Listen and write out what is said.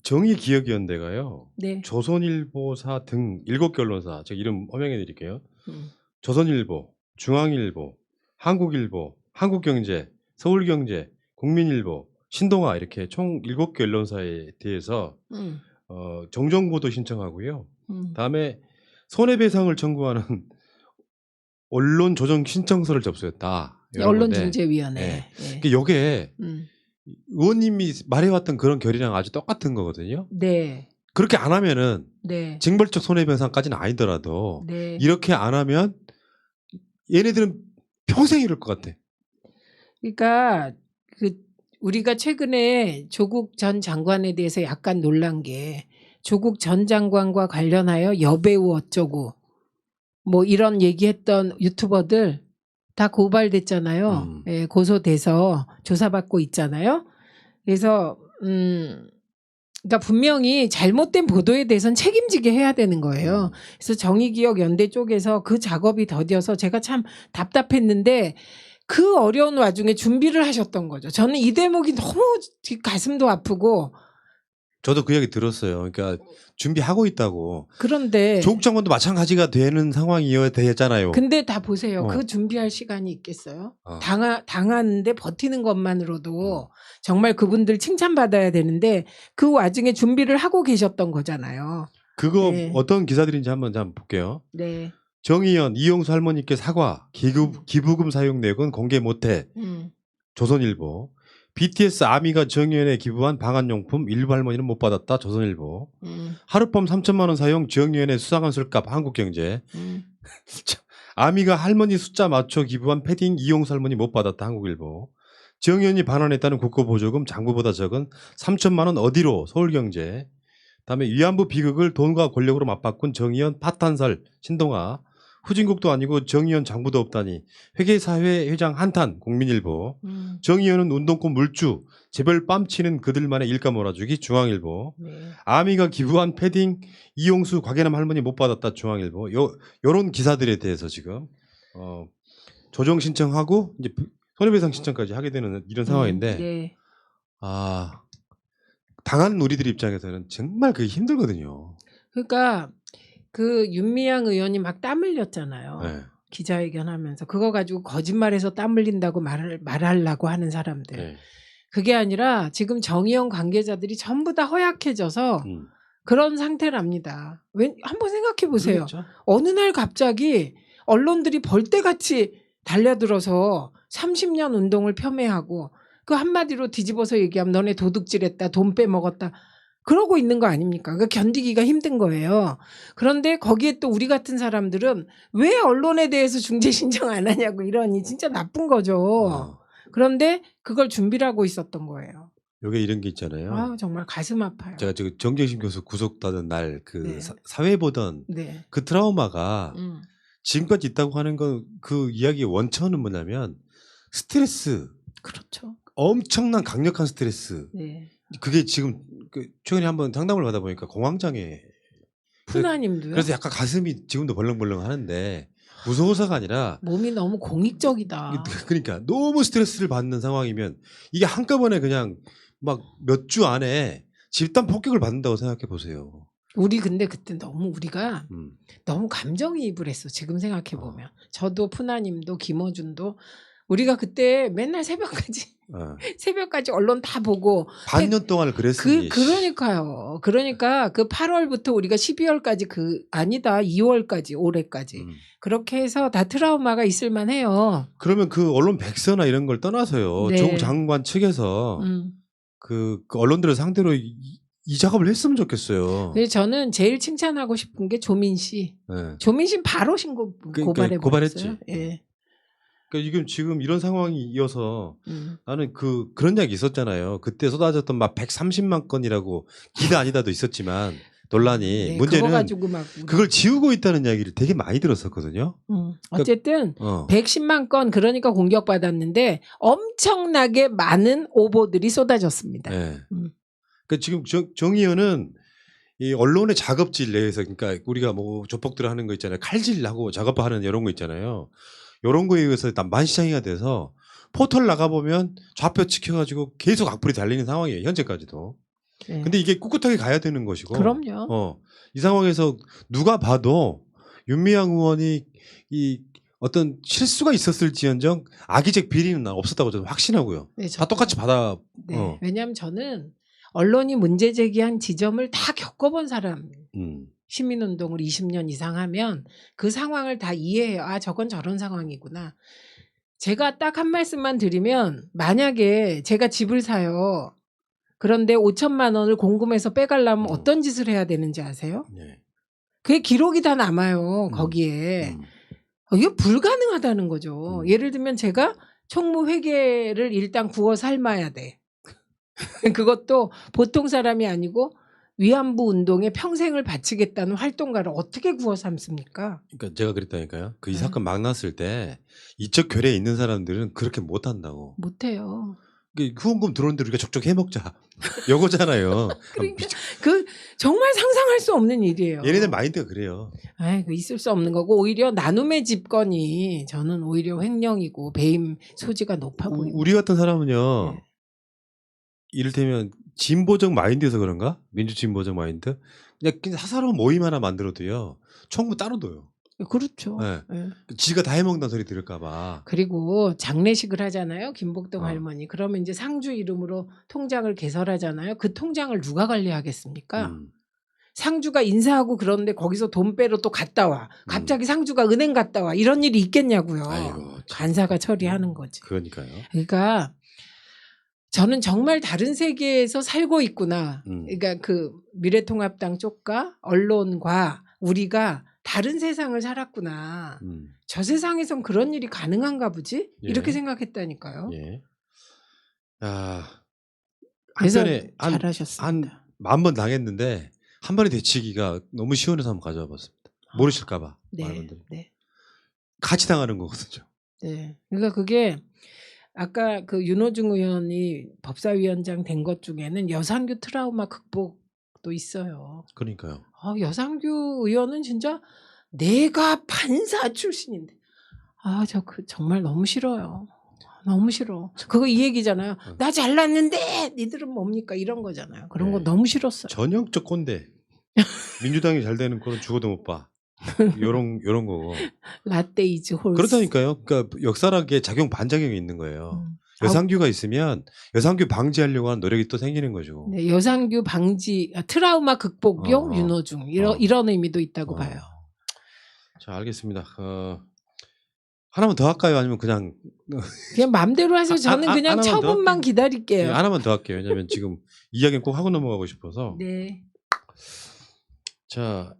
정의기억위원회가요. 네. 조선일보사 등 7개 언론사, 제가 이름 허명해 드릴게요. 음. 조선일보, 중앙일보, 한국일보, 한국경제, 서울경제, 국민일보, 신동아 이렇게 총 7개 언론사에 대해서 정정보도 신청하고요. 다음에 손해배상을 청구하는 언론 조정 신청서를 접수했다. 언론중재위원회. 네. 예. 이게 의원님이 말해왔던 그런 결의랑 아주 똑같은 거거든요. 네. 그렇게 안 하면은 네. 징벌적 손해배상까지는 아니더라도 네. 이렇게 안 하면 얘네들은 평생 이럴 것 같아. 그러니까 우리가 최근에 조국 전 장관에 대해서 약간 놀란 게 조국 전 장관과 관련하여 여배우 어쩌고 뭐 이런 얘기했던 유튜버들 다 고발됐잖아요. 예, 고소돼서 조사받고 있잖아요. 그래서 그러니까 분명히 잘못된 보도에 대해서는 책임지게 해야 되는 거예요. 그래서 정의기억연대 쪽에서 그 작업이 더뎌서 제가 참 답답했는데 그 어려운 와중에 준비를 하셨던 거죠. 저는 이 대목이 너무 가슴도 아프고. 저도 그 얘기 들었어요. 그러니까 준비하고 있다고. 그런데 조국 장관도 마찬가지가 되는 상황이어야 되잖아요. 근데 다 보세요. 그 준비할 시간이 있겠어요? 당하는데 버티는 것만으로도 정말 그분들 칭찬받아야 되는데 그 와중에 준비를 하고 계셨던 거잖아요. 그거 네. 어떤 기사들인지 한번 볼게요. 네. 정의연, 이용수 할머니께 사과, 기부금 사용 내역은 공개 못해. 조선일보. BTS 아미가 정의연에 기부한 방한용품 일부 할머니는 못 받았다. 조선일보. 하룻밤 3천만 원 사용 정의연에 수상한 술값 한국경제. 아미가 할머니 숫자 맞춰 기부한 패딩 이용수 할머니 못 받았다. 한국일보. 정의연이 반환했다는 국고보조금 장부보다 적은 3천만 원 어디로. 서울경제. 다음에 위안부 비극을 돈과 권력으로 맞바꾼 정의연 파탄설 신동아. 후진국도 아니고 정의연 장부도 없다니. 회계사회 회장 한탄 국민일보. 정의연은 운동권 물주. 제별 뺨치는 그들만의 일감 몰아주기 중앙일보. 네. 아미가 기부한 패딩 이용수 곽예남 할머니 못 받았다. 중앙일보. 요런 기사들에 대해서 지금 조정 신청하고 이제 손해배상 신청까지 하게 되는 이런 상황인데 네. 당한 우리들 입장에서는 정말 그게 힘들거든요. 그러니까 그 윤미향 의원이 막 땀 흘렸잖아요. 네. 기자회견하면서 그거 가지고 거짓말해서 땀 흘린다고 말하려고 하는 사람들. 네. 그게 아니라 지금 정의연 관계자들이 전부 다 허약해져서 그런 상태랍니다. 한번 생각해 보세요. 그렇죠. 어느 날 갑자기 언론들이 벌떼같이 달려들어서 30년 운동을 폄훼하고 그 한마디로 뒤집어서 얘기하면 너네 도둑질했다, 돈 빼먹었다. 그러고 있는 거 아닙니까? 그러니까 견디기가 힘든 거예요. 그런데 거기에 또 우리 같은 사람들은 왜 언론에 대해서 중재 신청 안 하냐고 이러니 진짜 나쁜 거죠. 그런데 그걸 준비를 하고 있었던 거예요. 요게 이런 게 있잖아요. 정말 가슴 아파요. 제가 지금 정경심 교수 구속되던 날 그 네. 사회 보던 네. 그 트라우마가 지금까지 있다고 하는 건 그 이야기의 원천은 뭐냐면 스트레스. 그렇죠. 엄청난 강력한 스트레스. 네. 그게 지금 최근에 한번 상담을 받아보니까 공황장애. 푸나님도요? 그래서 약간 가슴이 지금도 벌렁벌렁 하는데 무서워서가 아니라 몸이 너무 공익적이다. 그러니까 너무 스트레스를 받는 상황이면 이게 한꺼번에 그냥 막 몇 주 안에 집단 폭격을 받는다고 생각해 보세요. 우리 근데 그때 너무 우리가 너무 감정이입을 했어. 지금 생각해 보면. 저도 푸나님도 김어준도 우리가 그때 맨날 새벽까지 새벽까지 언론 다 보고 반년 동안을 그랬으니. 그러니까요. 그러니까 그 8월부터 우리가 12월까지 아니다 2월까지 올해까지 그렇게 해서 다 트라우마가 있을 만해요. 그러면 그 언론 백서나 이런 걸 떠나서요. 네. 조국 장관 측에서 그 언론들을 상대로 이 작업을 했으면 좋겠어요. 그래서 저는 제일 칭찬하고 싶은 게 조민 씨. 네. 조민 씨 바로 고발했죠. 예. 그러니까 지금 이런 상황이 이어서 나는 그런 이야기 있었잖아요. 그때 쏟아졌던 막 130만 건이라고 기다 아니다도 있었지만 논란이. 네, 문제는 그거 가지고 막 그걸 지우고 있다는 이야기를 되게 많이 들었었거든요. 어쨌든 110만 건 그러니까 공격받았는데 엄청나게 많은 오보들이 쏟아졌습니다. 네. 그러니까 지금 정의연은 이 언론의 작업질 내에서 그러니까 우리가 뭐 조폭들 하는 거 있잖아요. 칼질하고 작업하는 이런 거 있잖아요. 이런 거에 의해서 만시장이가 돼서 포털 나가보면 좌표 찍혀가지고 계속 악플이 달리는 상황이에요. 현재까지도. 네. 근데 이게 꿋꿋하게 가야 되는 것이고. 그럼요. 이 상황에서 누가 봐도 윤미향 의원이 이 어떤 실수가 있었을지언정 악의적 비리는 없었다고 저는 확신하고요. 네, 다 똑같이 받아. 네. 왜냐하면 저는 언론이 문제 제기한 지점을 다 겪어본 사람. 시민운동을 20년 이상 하면 그 상황을 다 이해해요. 아, 저건 저런 상황이구나. 제가 딱 한 말씀만 드리면 만약에 제가 집을 사요. 그런데 5천만 원을 공금해서 빼가려면 어떤 짓을 해야 되는지 아세요? 네. 그게 기록이 다 남아요. 거기에. 이게 불가능하다는 거죠. 예를 들면 제가 총무회계를 일단 구워 삶아야 돼. 그것도 보통 사람이 아니고 위안부 운동에 평생을 바치겠다는 활동가를 어떻게 구워 삶습니까? 그러니까 제가 그랬다니까요. 이 사건 막 났을 때 이쪽 결에 있는 사람들은 그렇게 못 한다고. 못해요. 후원금 들어오는 대로 우리가 적적 해먹자. 요거잖아요. 그러니까 그 정말 상상할 수 없는 일이에요. 얘네들 마인드가 그래요. 그 있을 수 없는 거고 오히려 나눔의 집권이 저는 오히려 횡령이고 배임 소지가 높아 보입니다. 우리 같은 사람은요. 네. 이를테면 진보적 마인드에서 그런가? 민주진보적 마인드? 그냥 사사로운 모임 하나 만들어도요. 총무 따로 둬요. 그렇죠. 네. 네. 지가 다 해먹는다는 소리 들을까 봐. 그리고 장례식을 하잖아요. 김복동 할머니. 그러면 이제 상주 이름으로 통장을 개설하잖아요. 그 통장을 누가 관리하겠습니까? 상주가 인사하고 그러는데 거기서 돈 빼러 또 갔다 와. 갑자기 상주가 은행 갔다 와. 이런 일이 있겠냐고요. 아이고, 간사가 처리하는 거지. 그러니까요. 그러니까 저는 정말 다른 세계에서 살고 있구나. 그러니까 그 미래통합당 쪽과 언론과 우리가 다른 세상을 살았구나. 저 세상에선 그런 일이 가능한가 보지? 예. 이렇게 생각했다니까요. 예. 아, 그래서 한편에 잘하셨습니다. 한 10,000번 당했는데 한 번에 되치기가 너무 시원해서 한번 가져와 봤습니다. 모르실까봐. 네, 네, 같이 당하는 거거든요. 네. 그러니까 그게 아까 그 윤호중 의원이 법사위원장 된 것 중에는 여상규 트라우마 극복도 있어요. 그러니까요. 여상규 의원은 진짜 내가 판사 출신인데 저 정말 너무 싫어요. 너무 싫어. 그거 이 얘기잖아요. 나 잘났는데 니들은 뭡니까 이런 거잖아요. 그런 거 너무 싫었어요. 전형적 꼰대. 민주당이 잘 되는 거는 죽어도 못 봐. 요런 거고. 라떼 이즈 홀스. 그렇다니까요. 그러니까 역사라기에 작용 반작용이 있는 거예요. 여상규가 있으면 여상규 방지하려고 하는 노력이 또 생기는 거죠. 네, 여상규 방지 트라우마 극복용 윤호중 이런 의미도 있다고 봐요. 자, 알겠습니다. 하나만 더 할까요? 아니면 그냥 마음대로 하세요. 저는 그냥 처분만 기다릴게요. 네, 하나만 더 할게요. 왜냐하면 지금 이야기는 꼭 하고 넘어가고 싶어서. 네. 자,